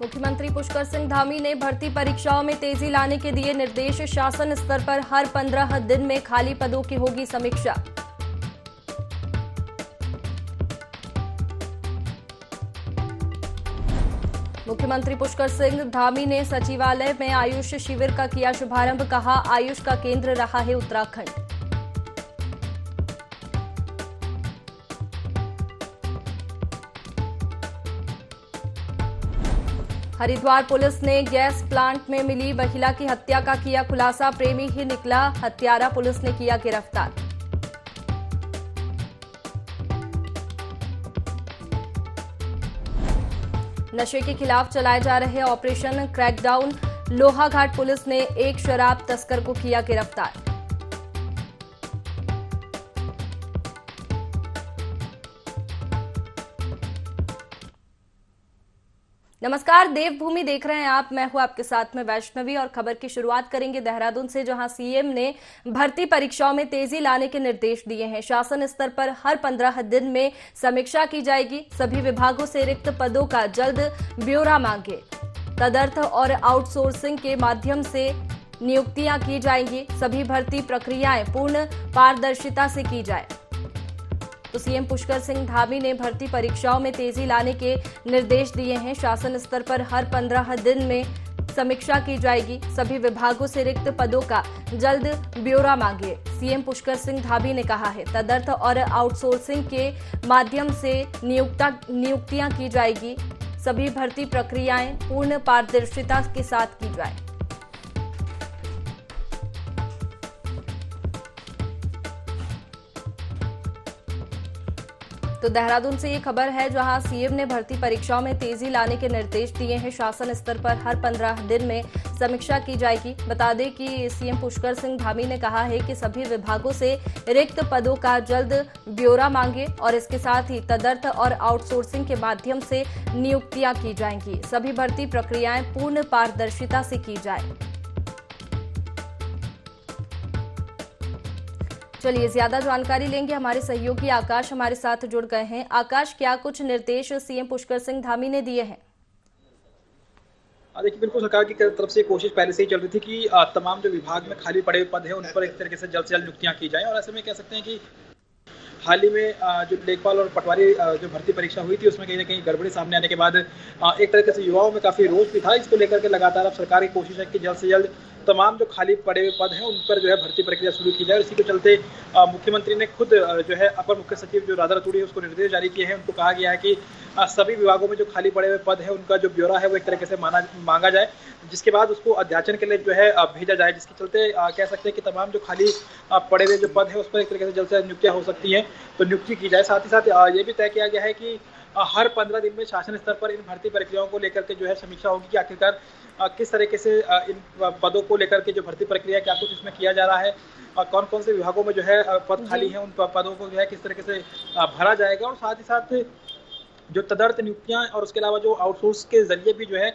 मुख्यमंत्री पुष्कर सिंह धामी ने भर्ती परीक्षाओं में तेजी लाने के दिए निर्देश। शासन स्तर पर हर 15 दिन में खाली पदों की होगी समीक्षा। मुख्यमंत्री पुष्कर सिंह धामी ने सचिवालय में आयुष शिविर का किया शुभारंभ। कहा, आयुष का केंद्र रहा है उत्तराखंड। हरिद्वार पुलिस ने गैस प्लांट में मिली महिला की हत्या का किया खुलासा। प्रेमी ही निकला हत्यारा, पुलिस ने किया गिरफ्तार। नशे के खिलाफ चलाए जा रहे ऑपरेशन क्रैकडाउन। लोहाघाट पुलिस ने एक शराब तस्कर को किया गिरफ्तार। नमस्कार, देवभूमि देख रहे हैं आप। मैं हूं आपके साथ में वैष्णवी और खबर की शुरुआत करेंगे देहरादून से, जहां सीएम ने भर्ती परीक्षाओं में तेजी लाने के निर्देश दिए हैं। शासन स्तर पर हर 15 दिन में समीक्षा की जाएगी। सभी विभागों से रिक्त पदों का जल्द ब्यौरा मांगे। तदर्थ और आउटसोर्सिंग के माध्यम से नियुक्तियां की जाएंगी। सभी भर्ती प्रक्रियाएं पूर्ण पारदर्शिता से की जाए। तो सीएम पुष्कर सिंह धामी ने भर्ती परीक्षाओं में तेजी लाने के निर्देश दिए हैं। शासन स्तर पर हर 15 दिन में समीक्षा की जाएगी। सभी विभागों से रिक्त पदों का जल्द ब्यौरा मांगे। सीएम पुष्कर सिंह धामी ने कहा है, तदर्थ और आउटसोर्सिंग के माध्यम से नियुक्तियां की जाएगी। सभी भर्ती प्रक्रियाएं पूर्ण पारदर्शिता के साथ की जाए। तो देहरादून से ये खबर है, जहां सीएम ने भर्ती परीक्षाओं में तेजी लाने के निर्देश दिए हैं। शासन स्तर पर हर 15 दिन में समीक्षा की जाएगी। बता दें कि सीएम पुष्कर सिंह धामी ने कहा है कि सभी विभागों से रिक्त पदों का जल्द ब्यौरा मांगे और इसके साथ ही तदर्थ और आउटसोर्सिंग के माध्यम से नियुक्तियां की जाएंगी। सभी भर्ती प्रक्रियाएं पूर्ण पारदर्शिता से की जाए। चलिए ज्यादा जानकारी लेंगे। हमारे सहयोगी आकाश हमारे साथ जुड़ गए हैं। आकाश, क्या कुछ निर्देश सीएम पुष्कर सिंह धामी ने दिए हैं? देखिए, बिल्कुल सरकार की तरफ से कोशिश पहले से ही चल रही थी कि तमाम जो विभाग में खाली पड़े हुए पद हैं उन पर एक तरीके से जल्द नियुक्तियां की जाएं। और ऐसे में कह सकते हैं कि हाल ही में जो लेखपाल और पटवारी जो भर्ती परीक्षा हुई थी उसमें कहीं ना कहीं गड़बड़ी सामने आने के बाद एक तरीके से युवाओं में काफी रोष भी था। इसको लेकर के लगातार अब सरकार की कोशिश है कि जल्द से जल्द तमाम जो खाली पड़े हुए पद हैं उन पर जो है भर्ती प्रक्रिया शुरू की जाए। और इसी के चलते मुख्यमंत्री ने खुद जो है अपर मुख्य सचिव जो राधा रतूड़ी है उसको निर्देश जारी किए हैं। उनको कहा गया है कि सभी विभागों में जो खाली पड़े हुए पद है उनका जो ब्यौरा है वो एक तरीके से मांगा जाए, जिसके बाद उसको अध्याचन के लिए जो है भेजा जाए। जिसके चलते कह सकते हैं कि तमाम जो खाली पड़े हुए जो पद है उस पर एक तरीके से जल्द से नियुक्तियां हो सकती हैं, तो नियुक्ति की जाए। साथ ही साथ ये भी तय किया गया है कि हर 15 दिन में शासन स्तर पर इन भर्ती प्रक्रियाओं को लेकर के जो है समीक्षा होगी कि आखिरकार किस तरीके से इन पदों को लेकर के जो भर्ती प्रक्रिया क्या कुछ इसमें किया जा रहा है, कौन कौन से विभागों में जो है पद खाली हैं उन पदों को जो है किस तरीके से भरा जाएगा। और साथ ही साथ जो तदर्थ नियुक्तियां और उसके अलावा जो आउटसोर्स के जरिए भी जो है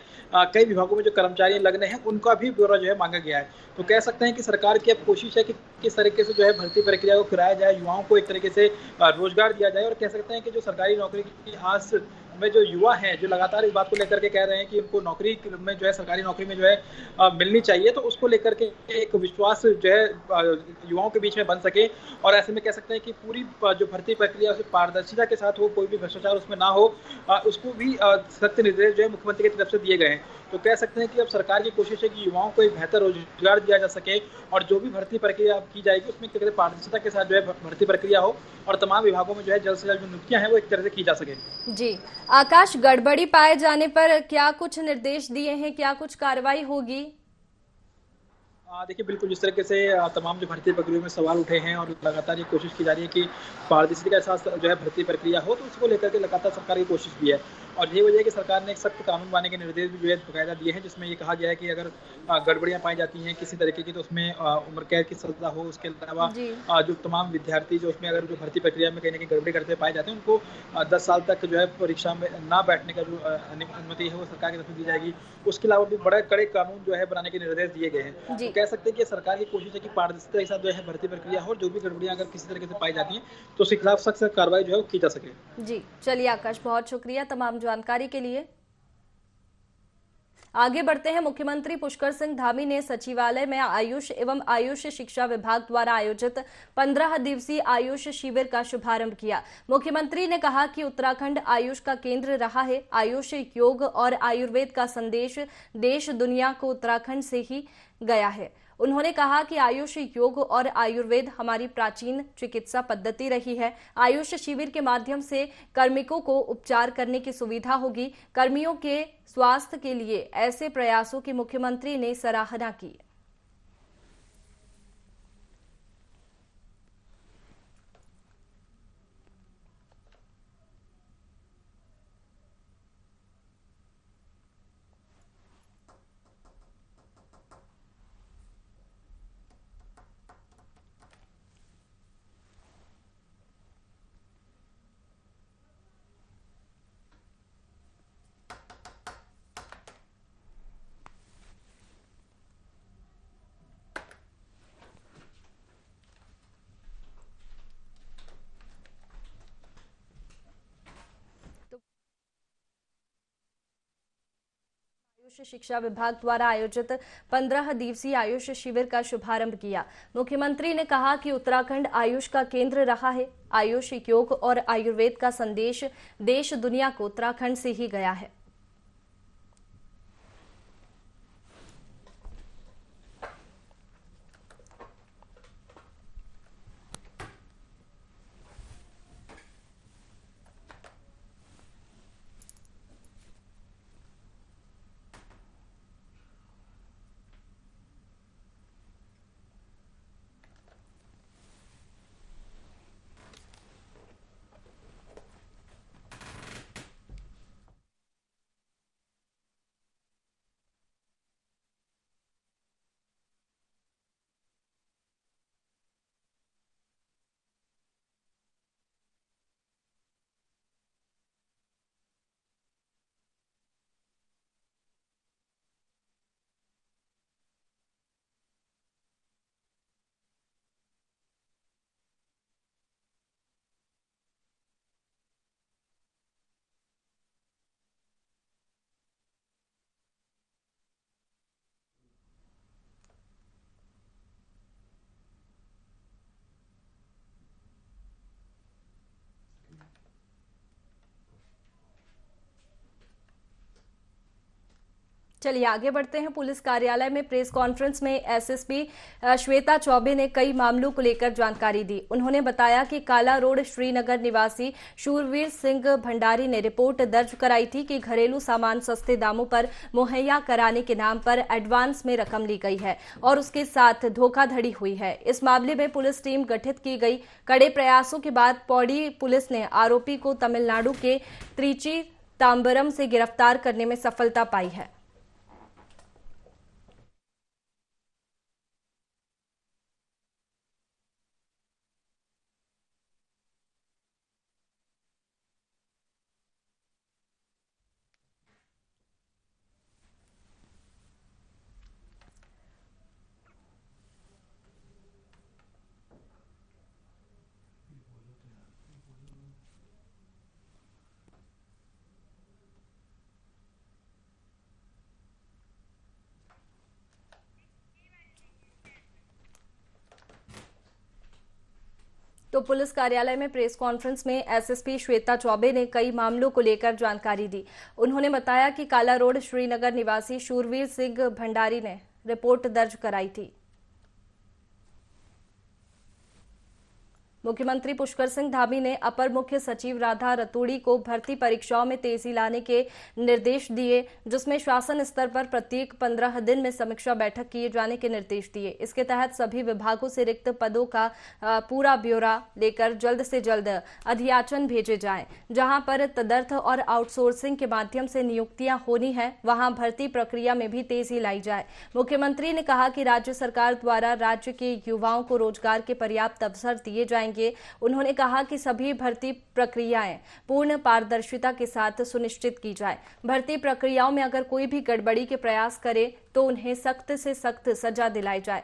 कई विभागों में जो कर्मचारी लगने हैं उनका भी ब्यौरा जो है मांगा गया है। तो कह सकते हैं कि सरकार की अब कोशिश है कि किस तरीके से जो है भर्ती प्रक्रिया को कराया जाए, युवाओं को एक तरीके से रोजगार दिया जाए। और कह सकते हैं कि जो सरकारी नौकरी की आस में जो युवा हैं जो लगातार इस बात को लेकर के कह रहे हैं कि उनको नौकरी में जो है सरकारी नौकरी में जो है मिलनी चाहिए, तो उसको लेकर के एक विश्वास जो है युवाओं के बीच में बन सके। और ऐसे में कह सकते हैं कि पूरी जो भर्ती प्रक्रिया उसे पारदर्शिता के साथ हो, कोई भी भ्रष्टाचार उसमें ना हो, उसको भी सख्त निर्देश जो है मुख्यमंत्री की तरफ से दिए गए हैं। तो कह सकते हैं कि अब सरकार की कोशिश है कि युवाओं को एक बेहतर रोजगार दिया जा सके और जो भी भर्ती प्रक्रिया की जाएगी उसमें एक पारदर्शिता के साथ जो है भर्ती प्रक्रिया हो और तमाम विभागों में जो है जल्द से जल्द जो नियुक्तियां हैं वो एक तरह से की जा सके। जी आकाश, गड़बड़ी पाए जाने पर क्या कुछ निर्देश दिए हैं, क्या कुछ कार्रवाई होगी? देखिए, बिल्कुल जिस तरीके से तमाम जो भर्ती प्रक्रिया में सवाल उठे हैं और लगातार ये कोशिश की जा रही है कि पारदर्शिता के साथ जो है भर्ती प्रक्रिया हो, तो उसको लेकर के लगातार सरकार की कोशिश भी है। और यही वजह है कि सरकार ने एक सख्त कानून बनाने के निर्देश भी जो है बकायदा दिए हैं, जिसमें ये कहा गया है कि अगर गड़बड़ियां पाई जाती हैं किसी तरीके की तो उसमें उम्र कैद की सजा हो। उसके अलावा जो तमाम विद्यार्थी जो उसमें अगर जो भर्ती प्रक्रिया में कहीं ना कहीं गड़बड़ी करते पाए जाते हैं उनको 10 साल तक जो है परीक्षा में ना बैठने का जो अनुमति है वो सरकार की तरफ से दी जाएगी। उसके अलावा भी बड़े कड़े कानून जो है बनाने के निर्देश दिए गए हैं। तो कह सकते हैं कि सरकार की कोशिश है कि पारदर्शिता के साथ जो है भर्ती प्रक्रिया हो और जो भी गड़बड़ियां अगर किसी तरीके से पाई जाती हैं तो उसके खिलाफ सख्त कार्रवाई जो है वो की जा सके। जी चलिए आकाश, बहुत शुक्रिया तमाम जानकारी के लिए। आगे बढ़ते हैं। मुख्यमंत्री पुष्कर सिंह धामी ने सचिवालय में आयुष एवं आयुष शिक्षा विभाग द्वारा आयोजित 15 दिवसीय आयुष शिविर का शुभारंभ किया। मुख्यमंत्री ने कहा कि उत्तराखंड आयुष का केंद्र रहा है। आयुष, योग और आयुर्वेद का संदेश देश दुनिया को उत्तराखंड से ही गया है। उन्होंने कहा कि आयुष, योग और आयुर्वेद हमारी प्राचीन चिकित्सा पद्धति रही है। आयुष शिविर के माध्यम से कार्मिकों को उपचार करने की सुविधा होगी। कर्मियों के स्वास्थ्य के लिए ऐसे प्रयासों की मुख्यमंत्री ने सराहना की। आयुष शिक्षा विभाग द्वारा आयोजित 15 दिवसीय आयुष शिविर का शुभारंभ किया। मुख्यमंत्री ने कहा कि उत्तराखंड आयुष का केंद्र रहा है। आयुष, योग और आयुर्वेद का संदेश देश दुनिया को उत्तराखंड से ही गया है। चलिए आगे बढ़ते हैं। पुलिस कार्यालय में प्रेस कॉन्फ्रेंस में एसएसपी श्वेता चौबे ने कई मामलों को लेकर जानकारी दी। उन्होंने बताया कि काला रोड श्रीनगर निवासी शूरवीर सिंह भंडारी ने रिपोर्ट दर्ज कराई थी कि घरेलू सामान सस्ते दामों पर मुहैया कराने के नाम पर एडवांस में रकम ली गई है और उसके साथ धोखाधड़ी हुई है। इस मामले में पुलिस टीम गठित की गई। कड़े प्रयासों के बाद पौड़ी पुलिस ने आरोपी को तमिलनाडु के त्रिची तांबरम से गिरफ्तार करने में सफलता पाई है। तो पुलिस कार्यालय में प्रेस कॉन्फ्रेंस में एसएसपी श्वेता चौबे ने कई मामलों को लेकर जानकारी दी। उन्होंने बताया कि काला रोड श्रीनगर निवासी शूरवीर सिंह भंडारी ने रिपोर्ट दर्ज कराई थी। मुख्यमंत्री पुष्कर सिंह धामी ने अपर मुख्य सचिव राधा रतूड़ी को भर्ती परीक्षाओं में तेजी लाने के निर्देश दिए, जिसमें शासन स्तर पर प्रत्येक 15 दिन में समीक्षा बैठक किए जाने के निर्देश दिए। इसके तहत सभी विभागों से रिक्त पदों का पूरा ब्यौरा लेकर जल्द से जल्द अधियाचन भेजे जाएं। जहां पर तदर्थ और आउटसोर्सिंग के माध्यम से नियुक्तियां होनी है, वहां भर्ती प्रक्रिया में भी तेजी लाई जाए। मुख्यमंत्री ने कहा कि राज्य सरकार द्वारा राज्य के युवाओं को रोजगार के पर्याप्त अवसर दिए जाएंगे। उन्होंने कहा कि सभी भर्ती प्रक्रियाएं पूर्ण पारदर्शिता के साथ सुनिश्चित की जाए। भर्ती प्रक्रियाओं में अगर कोई भी गड़बड़ी के प्रयास करे तो उन्हें सख्त से सख्त सजा दिलाई जाए।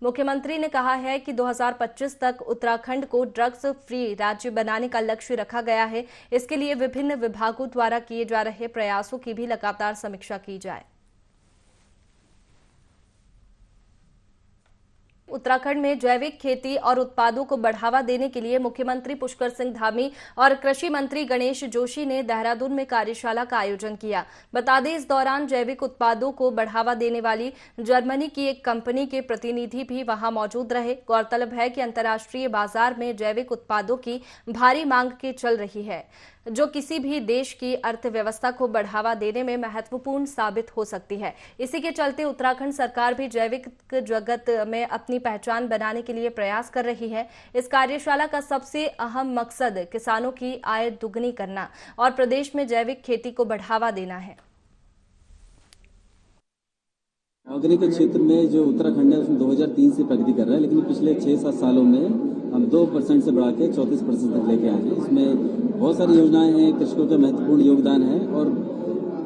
मुख्यमंत्री ने कहा है कि 2025 तक उत्तराखंड को ड्रग्स फ्री राज्य बनाने का लक्ष्य रखा गया है। इसके लिए विभिन्न विभागों द्वारा किए जा रहे प्रयासों की भी लगातार समीक्षा की जाए। उत्तराखंड में जैविक खेती और उत्पादों को बढ़ावा देने के लिए मुख्यमंत्री पुष्कर सिंह धामी और कृषि मंत्री गणेश जोशी ने देहरादून में कार्यशाला का आयोजन किया। बता दें, इस दौरान जैविक उत्पादों को बढ़ावा देने वाली जर्मनी की एक कंपनी के प्रतिनिधि भी वहां मौजूद रहे। गौरतलब है कि अंतर्राष्ट्रीय बाजार में जैविक उत्पादों की भारी मांग की चल रही है, जो किसी भी देश की अर्थव्यवस्था को बढ़ावा देने में महत्वपूर्ण साबित हो सकती है। इसी के चलते उत्तराखंड सरकार भी जैविक जगत में अपनी पहचान बनाने के लिए प्रयास कर रही है। इस कार्यशाला का सबसे अहम मकसद किसानों की आय दुगनी करना और प्रदेश में जैविक खेती को बढ़ावा देना है। ऑर्गेनिक के क्षेत्र में जो उत्तराखंड है उसमें 2003 से प्रगति कर रहा है, लेकिन पिछले 6-7 सालों में हम 2% से बढ़ा के 34% तक लेके आए हैं। इसमें बहुत सारी योजनाएं हैं, कृषकों का महत्वपूर्ण योगदान है और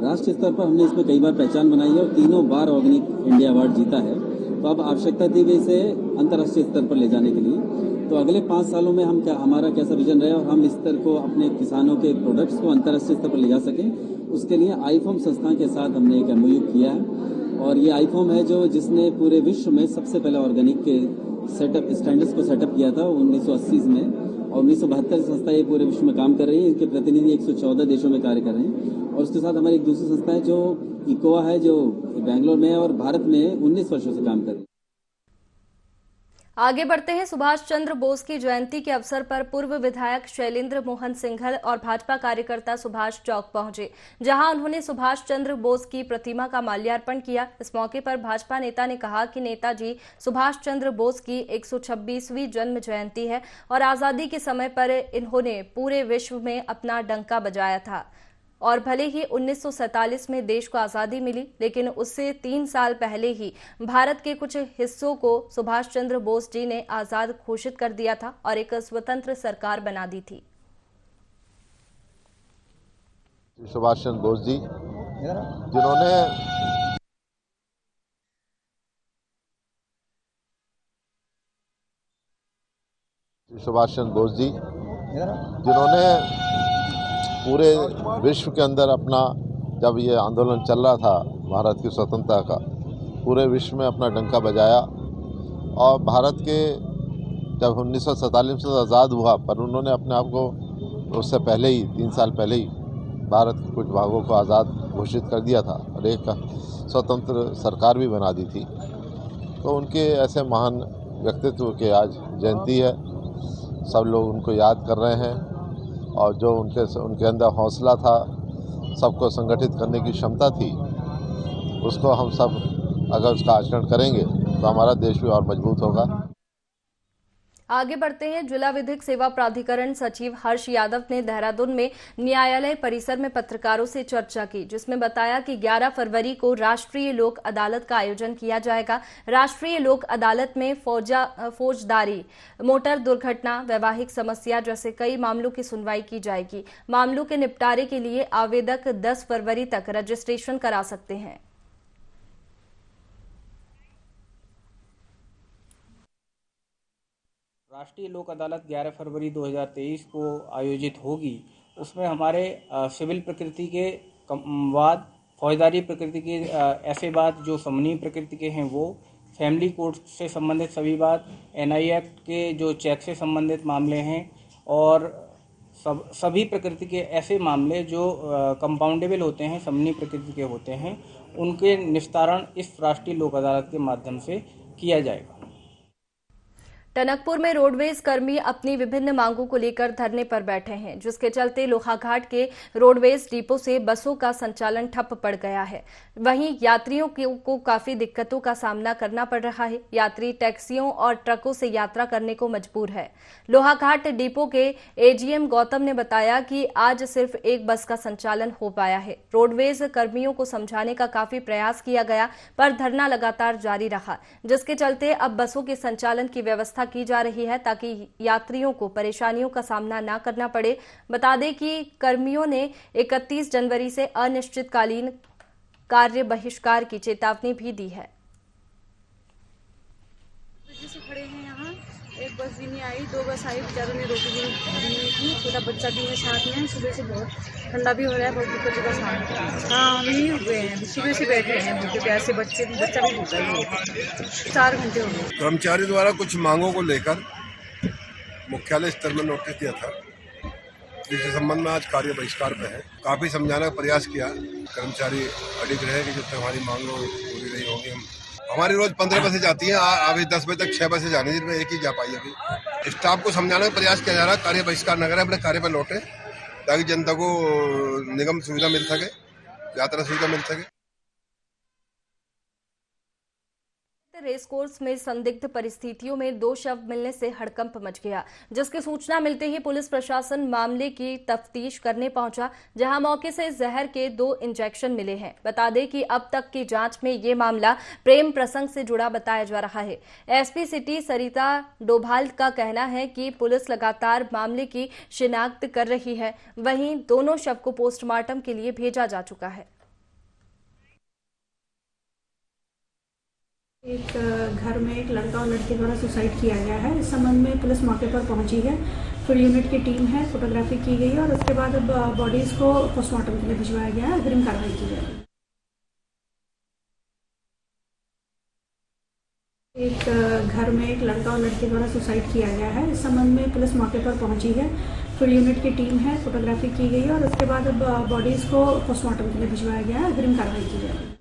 राष्ट्रीय स्तर पर हमने इसमें कई बार पहचान बनाई है और 3 बार ऑर्गेनिक इंडिया अवार्ड जीता है। तो अब आवश्यकता थी कि इसे अंतर्राष्ट्रीय स्तर पर ले जाने के लिए। तो अगले 5 सालों में हमारा कैसा विजन रहे और हम इस स्तर को अपने किसानों के प्रोडक्ट्स को अंतर्राष्ट्रीय स्तर पर ले जा सकें, उसके लिए आईफॉर्म संस्था के साथ हमने एक MOU किया है। और ये आईफॉर्म है जिसने पूरे विश्व में सबसे पहले ऑर्गेनिक के स्टैंडर्ड्स को सेटअप किया था 1980 में, और 1972 से संस्था ये पूरे विश्व में काम कर रही है। इनके प्रतिनिधि 114 देशों में कार्य कर रहे हैं। और उसके साथ हमारी एक दूसरी संस्था है जो इकोआ है, जो बेंगलोर में है और भारत में 19 वर्षों से काम कर रही है। आगे बढ़ते हैं। सुभाष चंद्र बोस की जयंती के अवसर पर पूर्व विधायक शैलेंद्र मोहन सिंघल और भाजपा कार्यकर्ता सुभाष चौक पहुंचे, जहां उन्होंने सुभाष चंद्र बोस की प्रतिमा का माल्यार्पण किया। इस मौके पर भाजपा नेता ने कहा कि नेताजी सुभाष चंद्र बोस की 126वीं जन्म जयंती है और आजादी के समय पर इन्होंने पूरे विश्व में अपना डंका बजाया था। और भले ही 1947 में देश को आजादी मिली, लेकिन उससे 3 साल पहले ही भारत के कुछ हिस्सों को सुभाष चंद्र बोस जी ने आजाद घोषित कर दिया था और एक स्वतंत्र सरकार बना दी थी। सुभाष चंद्र बोस जी जिन्होंने पूरे विश्व के अंदर अपना, जब ये आंदोलन चल रहा था भारत की स्वतंत्रता का, पूरे विश्व में अपना डंका बजाया। और भारत के जब 1947 से आज़ाद हुआ, पर उन्होंने अपने आप को उससे पहले ही 3 साल पहले ही भारत के कुछ भागों को आज़ाद घोषित कर दिया था और एक स्वतंत्र सरकार भी बना दी थी। तो उनके ऐसे महान व्यक्तित्व के आज जयंती है, सब लोग उनको याद कर रहे हैं। और जो उनके अंदर हौसला था, सबको संगठित करने की क्षमता थी, उसको हम सब अगर उसका आचरण करेंगे तो हमारा देश भी और मजबूत होगा। आगे बढ़ते हैं। जिला विधिक सेवा प्राधिकरण सचिव हर्ष यादव ने देहरादून में न्यायालय परिसर में पत्रकारों से चर्चा की, जिसमें बताया कि 11 फरवरी को राष्ट्रीय लोक अदालत का आयोजन किया जाएगा। राष्ट्रीय लोक अदालत में फौजदारी, मोटर दुर्घटना, वैवाहिक समस्या जैसे कई मामलों की सुनवाई की जाएगी। मामलों के निपटारे के लिए आवेदक 10 फरवरी तक रजिस्ट्रेशन करा सकते हैं। राष्ट्रीय लोक अदालत 11 फरवरी 2023 को आयोजित होगी। उसमें हमारे सिविल प्रकृति के वाद, फौजदारी प्रकृति के ऐसे वाद जो समनीय प्रकृति के हैं वो, फैमिली कोर्ट से संबंधित सभी बात, NI एक्ट के जो चेक से संबंधित मामले हैं और सभी प्रकृति के ऐसे मामले जो कंपाउंडेबल होते हैं, समनीय प्रकृति के होते हैं, उनके निस्तारण इस राष्ट्रीय लोक अदालत के माध्यम से किया जाएगा। टनकपुर में रोडवेज कर्मी अपनी विभिन्न मांगों को लेकर धरने पर बैठे हैं, जिसके चलते लोहाघाट के रोडवेज डिपो से बसों का संचालन ठप पड़ गया है। वहीं यात्रियों को काफी दिक्कतों का सामना करना पड़ रहा है। यात्री टैक्सियों और ट्रकों से यात्रा करने को मजबूर है। लोहाघाट डिपो के AGM गौतम ने बताया कि आज सिर्फ एक बस का संचालन हो पाया है। रोडवेज कर्मियों को समझाने का काफी प्रयास किया गया, पर धरना लगातार जारी रहा, जिसके चलते अब बसों के संचालन की व्यवस्था की जा रही है ताकि यात्रियों को परेशानियों का सामना न करना पड़े। बता दें कि कर्मियों ने 31 जनवरी से अनिश्चितकालीन कार्य बहिष्कार की चेतावनी भी दी है। से खड़े हैं यहाँ, एक बस भी नहीं आई, 2 बस आई, बेचारों ने रोटी भी नहीं थी, छोटा बच्चा भी है साथ में, सुबह से बहुत ठंडा भी हो रहा है, बहुत दिक्कत का सामना। हाँ, हम यहीं हुए हैं, सुबह से बैठे हैं भूखे प्यासे, बच्चा भी भूखा ही है, 4 घंटे हो गए। कर्मचारी द्वारा कुछ मांगों को लेकर मुख्यालय स्तर में नोटिस दिया था, जिसके संबंध में आज कार्य बहिष्कार पे है। काफी समझाने का प्रयास किया, कर्मचारी अडिग रहे कि जब तक हमारी मांग पूरी नहीं होगी हमारी रोज 15 बसें जाती हैं, अभी 10 बजे तक 6 बसें जानी, जिनमें एक ही जा पाई अभी। स्टाफ को समझाने का प्रयास किया जा रहा है, कार्य बहिष्कार न करें, अपने कार्य पर लौटे, ताकि जनता को निगम सुविधा मिल सके, यात्रा सुविधा मिल सके। रेस कोर्स में संदिग्ध परिस्थितियों में 2 शव मिलने से हड़कंप मच गया, जिसकी सूचना मिलते ही पुलिस प्रशासन मामले की तफ्तीश करने पहुंचा, जहां मौके से जहर के 2 इंजेक्शन मिले हैं। बता दें कि अब तक की जांच में ये मामला प्रेम प्रसंग से जुड़ा बताया जा रहा है। एसपी सिटी सरिता डोभाल का कहना है कि पुलिस लगातार मामले की शिनाख्त कर रही है, वहीं दोनों शव को पोस्टमार्टम के लिए भेजा जा चुका है। एक घर में एक लड़का और लड़की द्वारा सुसाइड किया गया है। इस संबंध में पुलिस मौके पर पहुंची है, फिर यूनिट की टीम है, फोटोग्राफी की गई है और उसके बाद बॉडीज को पोस्टमार्टम के लिए भिजवाया गया है, अग्रिम कार्रवाई की जाएगी। एक घर में एक लड़का और लड़की द्वारा सुसाइड किया गया है। इस संबंध में पुलिस मौके पर पहुंची है, फिर यूनिट की टीम है, फोटोग्राफी की गई है और उसके बाद बॉडीज को पोस्टमार्टम के लिए भिजवाया गया है, अग्रिम कार्रवाई की जाएगी।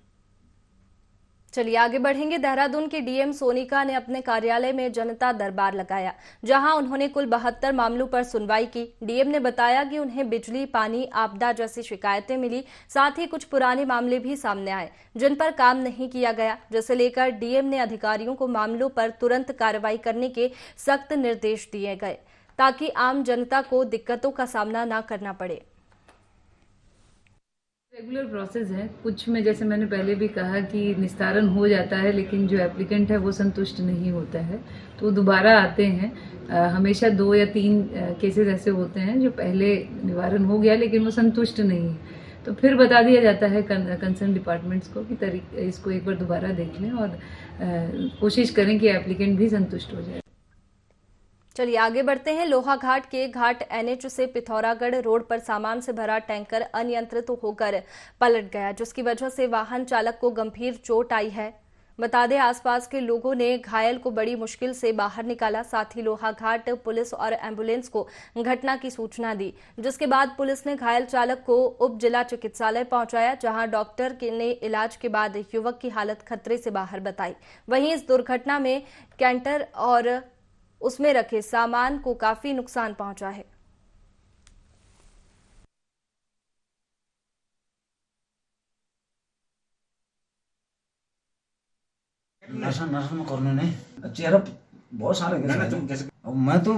चलिए आगे बढ़ेंगे। देहरादून के डीएम सोनिका ने अपने कार्यालय में जनता दरबार लगाया, जहां उन्होंने कुल 72 मामलों पर सुनवाई की। डीएम ने बताया कि उन्हें बिजली, पानी, आपदा जैसी शिकायतें मिली, साथ ही कुछ पुराने मामले भी सामने आए जिन पर काम नहीं किया गया, जिसे लेकर डीएम ने अधिकारियों को मामलों पर तुरंत कार्रवाई करने के सख्त निर्देश दिए गए, ताकि आम जनता को दिक्कतों का सामना न करना पड़े। रेगुलर प्रोसेस है, कुछ में जैसे मैंने पहले भी कहा कि निस्तारण हो जाता है, लेकिन जो एप्लीकेंट है वो संतुष्ट नहीं होता है तो दोबारा आते हैं। हमेशा 2 या 3 केसेस ऐसे होते हैं जो पहले निवारण हो गया लेकिन वो संतुष्ट नहीं है, तो फिर बता दिया जाता है कंसर्न डिपार्टमेंट्स को कि इसको एक बार दोबारा देख लें और कोशिश करें कि एप्लीकेंट भी संतुष्ट हो जाए। चलिए आगे बढ़ते हैं। लोहाघाट के घाट एनएच से पिथौरागढ़ रोड पर सामान से भरा टैंकर अनियंत्रित होकर पलट गया, जिसकी वजह से वाहन चालक को गंभीर चोट आई है। बता दें आसपास के लोगों ने घायल को बड़ी मुश्किल से बाहर निकाला। साथ ही लोहाघाट पुलिस और एम्बुलेंस को घटना की सूचना दी, जिसके बाद पुलिस ने घायल चालक को उप जिला चिकित्सालय पहुंचाया, जहां डॉक्टर ने इलाज के बाद युवक की हालत खतरे से बाहर बताई। वहीं इस दुर्घटना में कैंटर और उसमें रखे सामान को काफी नुकसान पहुंचा है। नर्सन करने ने चेहरा बहुत सारे मैं तो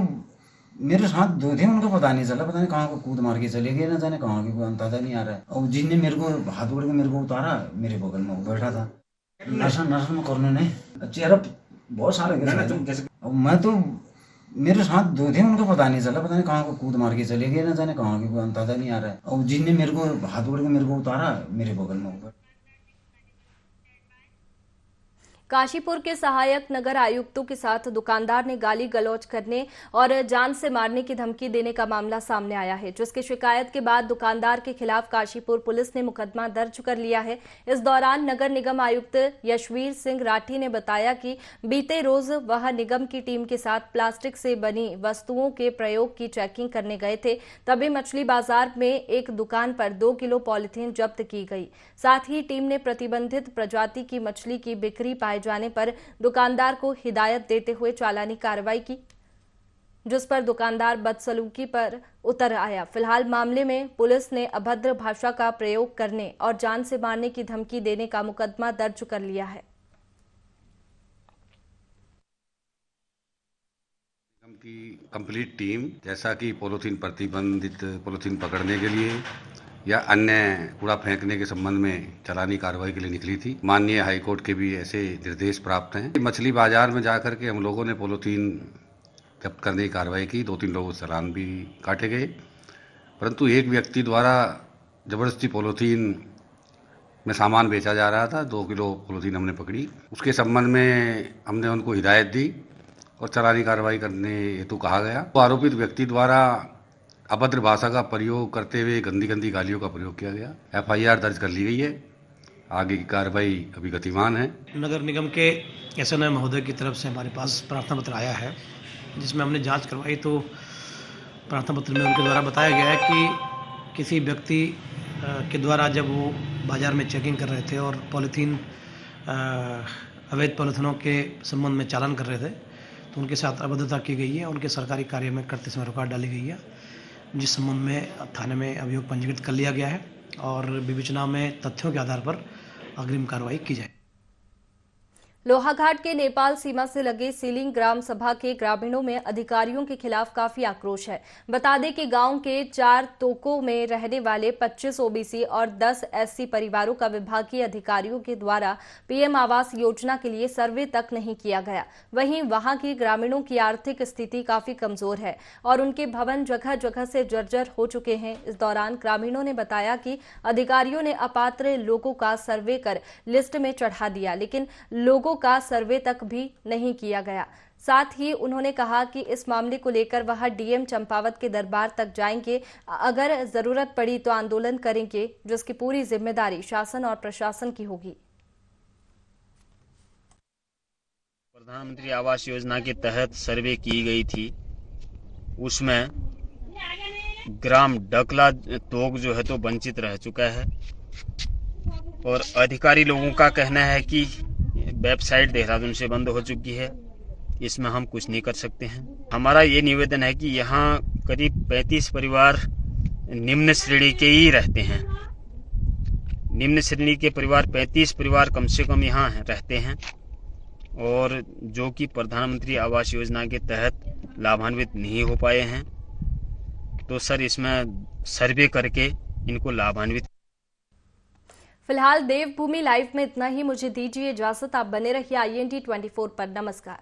मेरे साथ 2 थे, उनको पता नहीं चला, पता नहीं कहाँ को कूद मार के चले गए, ना जाने कहाँ की, कोई अंदाजा नहीं आ रहा है। और जिसने मेरे को हाथ पकड़ के मेरे को उतारा, मेरे बगल में वो बैठा था। नर्सन करने ने चेहरा बहुत सारे मैं तो मेरे साथ 2 थे, उनको पता नहीं चला, पता नहीं कहाँ को कूद मार के चले गए, ना जाने कहाँ की, कोई अंदाजा नहीं आ रहा है। और जिसने मेरे को हाथ पकड़ के मेरे को उतारा, मेरे बगल में ऊपर। काशीपुर के सहायक नगर आयुक्तों के साथ दुकानदार ने गाली गलौज करने और जान से मारने की धमकी देने का मामला सामने आया है, जिसकी शिकायत के बाद दुकानदार के खिलाफ काशीपुर पुलिस ने मुकदमा दर्ज कर लिया है। इस दौरान नगर निगम आयुक्त यशवीर सिंह राठी ने बताया कि बीते रोज वह निगम की टीम के साथ प्लास्टिक से बनी वस्तुओं के प्रयोग की चेकिंग करने गए थे, तभी मछली बाजार में एक दुकान पर 2 किलो पॉलीथीन जब्त की गई। साथ ही टीम ने प्रतिबंधित प्रजाति की मछली की बिक्री पाए जाने पर दुकानदार को हिदायत देते हुए चालानी कार्रवाई की, जिस पर दुकानदार बदसलूकी पर उतर आया। फिलहाल मामले में पुलिस ने अभद्र भाषा का प्रयोग करने और जान से मारने की धमकी देने का मुकदमा दर्ज कर लिया है। की कंप्लीट टीम, जैसा कि पॉलीथीन प्रतिबंधित पॉलीथीन पकड़ने के लिए या अन्य कूड़ा फेंकने के संबंध में चालानी कार्रवाई के लिए निकली थी। माननीय हाईकोर्ट के भी ऐसे निर्देश प्राप्त हैं। मछली बाजार में जाकर के हम लोगों ने पॉलीथीन जब्त करने की कार्रवाई की, 2-3 लोगों के चालान भी काटे गए, परंतु एक व्यक्ति द्वारा जबरदस्ती पॉलीथीन में सामान बेचा जा रहा था। 2 किलो पॉलीथीन हमने पकड़ी। उसके संबंध में हमने उनको हिदायत दी और चालानी कार्रवाई करने हेतु कहा गया। तो आरोपित व्यक्ति द्वारा अभद्र भाषा का प्रयोग करते हुए गंदी गंदी गालियों का प्रयोग किया गया। FIR दर्ज कर ली गई है। आगे की कार्रवाई अभी गतिमान है। नगर निगम के SNO महोदय की तरफ से हमारे पास प्रार्थना पत्र आया है, जिसमें हमने जांच करवाई। तो प्रार्थना पत्र में उनके द्वारा बताया गया है कि किसी व्यक्ति के द्वारा जब वो बाज़ार में चेकिंग कर रहे थे और पॉलीथीन अवैध पॉलीथीनों के संबंध में चालान कर रहे थे, तो उनके साथ अभद्रता की गई है। उनके सरकारी कार्य में करते समय रुकावट डाली गई है, जिस संबंध में थाने में अभियोग पंजीकृत कर लिया गया है और विवेचना में तथ्यों के आधार पर अग्रिम कार्रवाई की जाए। लोहाघाट के नेपाल सीमा से लगे सीलिंग ग्राम सभा के ग्रामीणों में अधिकारियों के खिलाफ काफी आक्रोश है। बता दें कि गांव के 4 तोकों में रहने वाले 25 OBC और 10 SC परिवारों का विभागीय अधिकारियों के द्वारा PM आवास योजना के लिए सर्वे तक नहीं किया गया। वहीं वहां के ग्रामीणों की आर्थिक स्थिति काफी कमजोर है और उनके भवन जगह जगह से जर्जर हो चुके हैं। इस दौरान ग्रामीणों ने बताया कि अधिकारियों ने अपात्र लोगों का सर्वे कर लिस्ट में चढ़ा दिया, लेकिन लोगों का सर्वे तक भी नहीं किया गया। साथ ही उन्होंने कहा कि इस मामले को लेकर वह DM चंपावत के दरबार तक जाएंगे। अगर जरूरत पड़ी तो आंदोलन करेंगे, जिसकी पूरी जिम्मेदारी शासन और प्रशासन की होगी। प्रधानमंत्री आवास योजना के तहत सर्वे की गई थी, उसमें ग्राम डकला तोक जो है तो वंचित रह चुका है और अधिकारी लोगों का कहना है कि वेबसाइट देहरादून से बंद हो चुकी है, इसमें हम कुछ नहीं कर सकते हैं। हमारा ये निवेदन है कि यहाँ करीब 35 परिवार निम्न श्रेणी के ही रहते हैं। निम्न श्रेणी के परिवार 35 परिवार कम से कम यहाँ रहते हैं और जो कि प्रधानमंत्री आवास योजना के तहत लाभान्वित नहीं हो पाए हैं। तो सर इसमें सर्वे करके इनको लाभान्वित। फिलहाल देवभूमि लाइव में इतना ही। मुझे दीजिए इजाजत। आप बने रहिए IND 24 पर। नमस्कार।